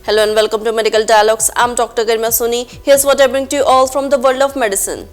Hello and welcome to Medical Dialogues. I'm Dr. Garima Soni. Here's what I bring to you all from the world of medicine.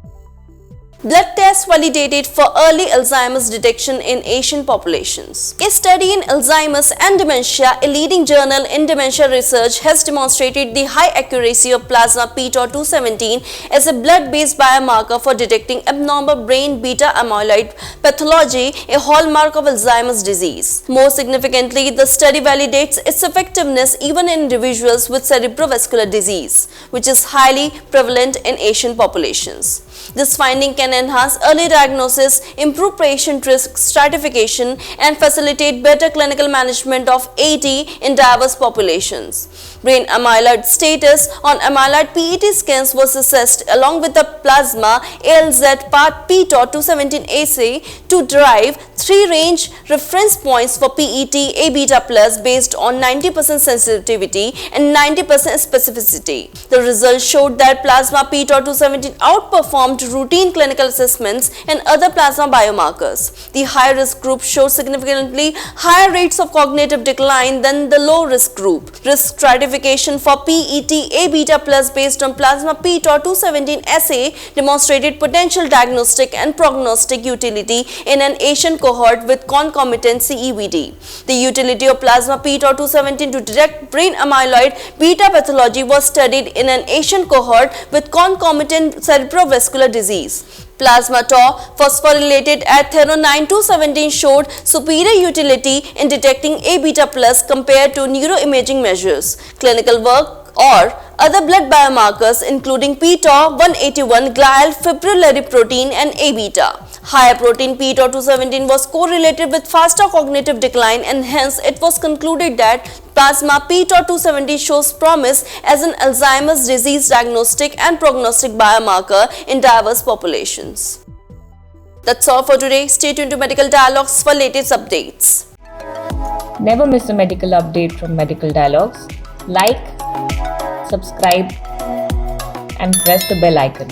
Blood tests validated for early Alzheimer's detection in Asian populations. A study in Alzheimer's and dementia, a leading journal in dementia research, has demonstrated the high accuracy of plasma pTau217 as a blood-based biomarker for detecting abnormal brain beta amyloid pathology, a hallmark of Alzheimer's disease. More significantly, the study validates its effectiveness even in individuals with cerebrovascular disease, which is highly prevalent in Asian populations. This finding can enhance early diagnosis, improve patient risk stratification, and facilitate better clinical management of AD in diverse populations. Brain amyloid status on amyloid PET scans was assessed along with the plasma ALZ part pTau217 assay to derive three range reference points for PET A-beta plus based on 90% sensitivity and 90% specificity. The results showed that plasma pTau217 outperformed routine clinical assessments and other plasma biomarkers. The high-risk group showed significantly higher rates of cognitive decline than the low-risk group. Risk stratification for PET A-beta plus based on plasma pTau217 assay demonstrated potential diagnostic and prognostic utility in an Asian cohort with concomitant CEVD. The utility of plasma pTau217 to detect brain amyloid beta pathology was studied in an Asian cohort with concomitant cerebrovascular disease. Plasma tau phosphorylated at Thero-9-217 showed superior utility in detecting A-beta plus compared to neuroimaging measures. Clinical work or other blood biomarkers including pTau-181, glial fibrillary protein and A-beta. Higher protein pTau217 was correlated with faster cognitive decline, and hence it was concluded that plasma pTau217 shows promise as an Alzheimer's disease diagnostic and prognostic biomarker in diverse populations. That's all for today. Stay tuned to Medical Dialogues for latest updates. Never miss a medical update from Medical Dialogues. Like, subscribe, and press the bell icon.